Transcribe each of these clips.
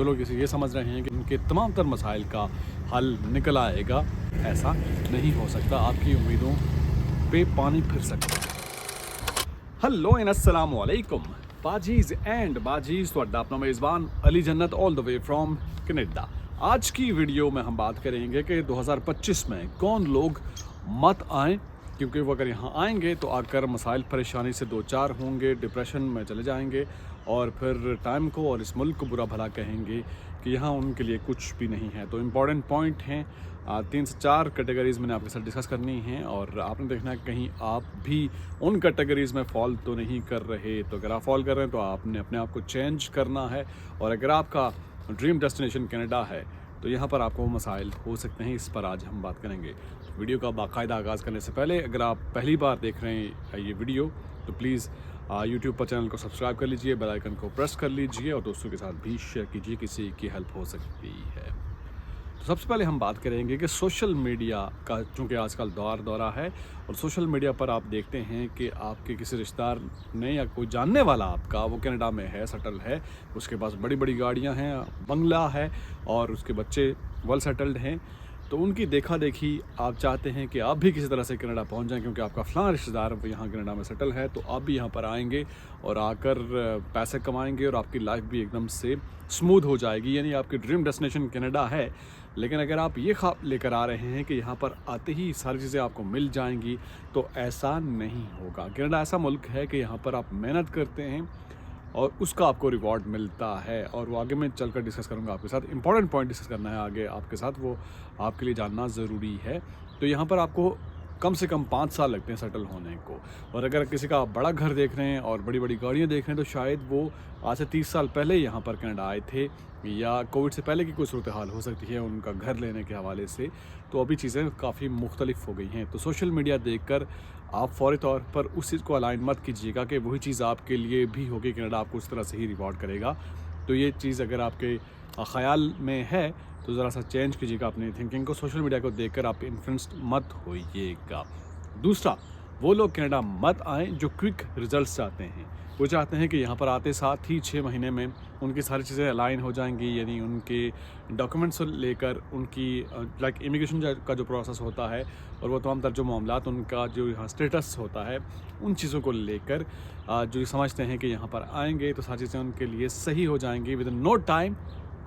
जो लोग इसे ये समझ रहे हैं कि उनके तमाम तर मसाइल का हल निकल आएगा, ऐसा नहीं हो सकता। आपकी उम्मीदों पे पानी फिर सकता है। हेलो एंड अस्सलाम वालेकुम बाजीज एंड बाजीज, ਤੁਹਾਡਾ ਆਪਣਾ मेज़बान अली जन्नत all the way from Canada. आज की वीडियो में हम बात करेंगे कि 2025 में कौन लोग मत आएँ, क्योंकि वो अगर यहाँ आएंगे तो आकर मसाइल परेशानी से दो चार होंगे, डिप्रेशन में चले जाएंगे और फिर टाइम को और इस मुल्क को बुरा भला कहेंगे कि यहाँ उनके लिए कुछ भी नहीं है। तो इम्पॉर्टेंट पॉइंट हैं, 3 से 4 कैटेगरीज़ मैंने आपके साथ डिस्कस करनी है और आपने देखना है कहीं आप भी उन कैटेगरीज़ में फॉल तो नहीं कर रहे। तो अगर आप फॉल कर रहे हैं तो आपने अपने आप को चेंज करना है, और अगर आपका ड्रीम डेस्टिनेशन कनाडा है तो यहाँ पर आपको मसाइल हो सकते हैं। इस पर आज हम बात करेंगे। वीडियो का बाकायदा आगाज़ करने से पहले अगर आप पहली बार देख रहे हैं ये वीडियो तो प्लीज़ यूट्यूब पर चैनल को सब्सक्राइब कर लीजिए, बेल आइकन को प्रेस कर लीजिए और दोस्तों के साथ भी शेयर कीजिए, किसी की हेल्प हो सकती है। तो सबसे पहले हम बात करेंगे कि सोशल मीडिया का चूँकि आजकल दौरा है और सोशल मीडिया पर आप देखते हैं कि आपके किसी रिश्तेदार ने या कोई जानने वाला आपका वो कनाडा में है, सेटल है, उसके पास बड़ी बड़ी गाड़ियां हैं, बंगला है और उसके बच्चे वेल सेटल्ड हैं। तो उनकी देखा देखी आप चाहते हैं कि आप भी किसी तरह से कनाडा पहुंच जाएं, क्योंकि आपका फ़लाँ रिश्तेदार यहाँ कनाडा में सेटल है। तो आप भी यहाँ पर आएंगे और आकर पैसे कमाएंगे और आपकी लाइफ भी एकदम से स्मूथ हो जाएगी। यानी आपकी ड्रीम डेस्टिनेशन कनाडा है, लेकिन अगर आप ये ख्वाब लेकर आ रहे हैं कि यहाँ पर आते ही सारी चीज़ें आपको मिल जाएंगी तो ऐसा नहीं होगा। कनाडा ऐसा मुल्क है कि यहाँ पर आप मेहनत करते हैं और उसका आपको रिवॉर्ड मिलता है, और वो आगे मैं चलकर डिस्कस करूँगा आपके साथ। इंपॉर्टेंट पॉइंट डिस्कस करना है आगे आपके साथ, वो आपके लिए जानना ज़रूरी है। तो यहाँ पर आपको कम से कम 5 साल लगते हैं सेटल होने को, और अगर किसी का बड़ा घर देख रहे हैं और बड़ी बड़ी गाड़ियाँ देख रहे हैं तो शायद वो आज से 30 साल पहले यहाँ पर कनाडा आए थे, या कोविड से पहले की कोई सूरत हाल हो सकती है उनका घर लेने के हवाले से। तो अभी चीज़ें काफ़ी मुख्तलिफ हो गई हैं। तो सोशल मीडिया देखकर आप फौरी तौर पर उस चीज़ को अलाइन मत कीजिएगा कि वही चीज़ आपके लिए भी होगी, कनाडा आपको उस तरह से ही रिवॉर्ड करेगा। तो ये चीज़ अगर आपके ख़याल में है तो ज़रा सा चेंज कीजिएगा अपनी थिंकिंग को। सोशल मीडिया को देखकर आप इन्फ्लुएंस्ड मत होइएगा। दूसरा, वो लोग कनाडा मत आएँ जो क्विक रिजल्ट्स चाहते हैं। वो चाहते हैं कि यहाँ पर आते साथ ही 6 महीने में उनकी सारी चीज़ें अलाइन हो जाएंगी, यानी उनके डॉक्यूमेंट्स से लेकर उनकी लाइक इमिग्रेशन का जो प्रोसेस होता है और वो तमाम तर जो मामलात उनका जो यहाँ स्टेटस होता है, उन चीज़ों को लेकर जो समझते हैं कि यहाँ पर आएंगे तो सारी चीज़ें उनके लिए सही हो जाएंगी विद इन नो टाइम।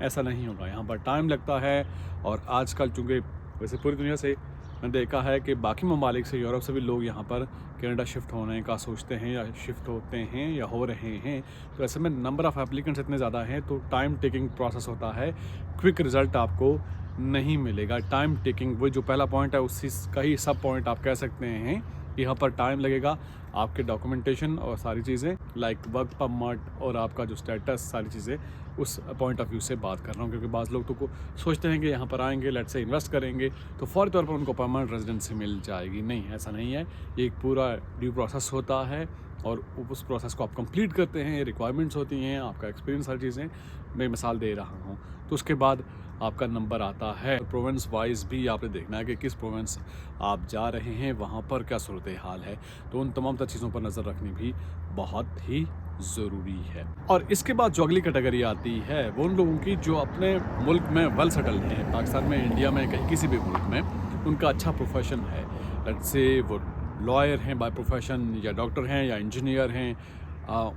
ऐसा नहीं होगा, यहाँ पर टाइम लगता है। और आजकल चूँकि वैसे पूरी दुनिया से मैंने देखा है कि बाकी ममालिक से, यूरोप से भी लोग यहाँ पर कनाडा शिफ्ट होने का सोचते हैं या शिफ्ट होते हैं या हो रहे हैं। तो ऐसे में नंबर ऑफ़ एप्लीकेंट्स इतने ज़्यादा हैं तो टाइम टेकिंग प्रोसेस होता है, क्विक रिज़ल्ट आपको नहीं मिलेगा। टाइम टेकिंग वही जो पहला पॉइंट है उसी का ही सब पॉइंट आप कह सकते हैं कि यहाँ पर टाइम लगेगा। आपके डॉक्यूमेंटेशन और सारी चीज़ें लाइक वर्क परमिट और आपका जो स्टेटस, सारी चीज़ें उस पॉइंट ऑफ व्यू से बात कर रहा हूँ, क्योंकि बाज़ लोग तो सोचते हैं कि यहाँ पर आएंगे, लेट से इन्वेस्ट करेंगे तो फ़ौरी तौर पर उनको परमानेंट रेजिडेंसी मिल जाएगी। नहीं, ऐसा नहीं है। ये एक पूरा ड्यू प्रोसेस होता है और उस प्रोसेस को आप कंप्लीट करते हैं, रिक्वायरमेंट्स होती हैं, आपका एक्सपीरियंस, सारी चीज़ें मैं मिसाल दे रहा हूँ। तो उसके बाद आपका नंबर आता है। प्रोविंस वाइज भी आपने देखना है कि किस प्रोविंस आप जा रहे हैं, वहाँ पर क्या सूरत हाल है। तो उन तमाम चीज़ों पर नज़र रखनी भी बहुत ही ज़रूरी है। और इसके बाद जो अगली कैटेगरी आती है वो उन लोगों की जो अपने मुल्क में वेल सेटल्ड हैं, पाकिस्तान में, इंडिया में, कहीं किसी भी मुल्क में उनका अच्छा प्रोफेशन है। लेट्स से वो लॉयर हैं बाय प्रोफेशन, या डॉक्टर हैं, या इंजीनियर हैं,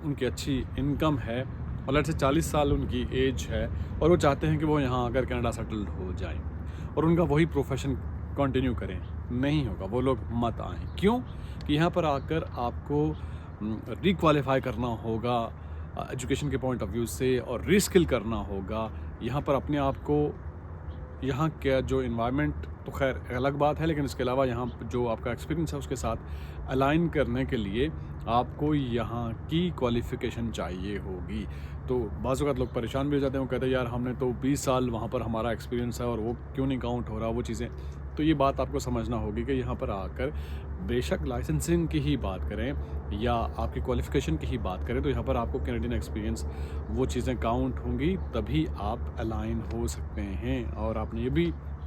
उनकी अच्छी इनकम है और लेट्स से 40 साल उनकी एज है और वो चाहते हैं कि वो यहाँ आकर कनाडा सेटल्ड हो जाएं और उनका वही प्रोफेशन कंटिन्यू करें। नहीं होगा, वो लोग मत आएँ। क्यों? कि यहाँ पर आकर आपको रिक्वालीफाई करना होगा एजुकेशन के पॉइंट ऑफ व्यू से और रीस्किल करना होगा। यहाँ पर अपने आप को, यहाँ का जो इन्वायरमेंट तो खैर अलग बात है, लेकिन इसके अलावा यहाँ जो आपका एक्सपीरियंस है उसके साथ अलाइन करने के लिए आपको यहाँ की क्वालिफ़िकेशन चाहिए होगी। तो बाज़ वक़्त लोग परेशान भी हो जाते हैं, वो कहते हैं यार हमने तो 20 साल वहाँ पर हमारा एक्सपीरियंस है और वो क्यों नहीं काउंट हो रहा, वो चीज़ें। तो ये बात आपको समझना होगी कि यहाँ पर आकर बेशक लाइसेंसिंग की ही बात करें या आपकी क्वालिफ़िकेशन की ही बात करें, तो यहाँ पर आपको कैनेडियन एक्सपीरियंस वो चीज़ें काउंट होंगी, तभी आप अलाइन हो सकते हैं। और आपने ये भी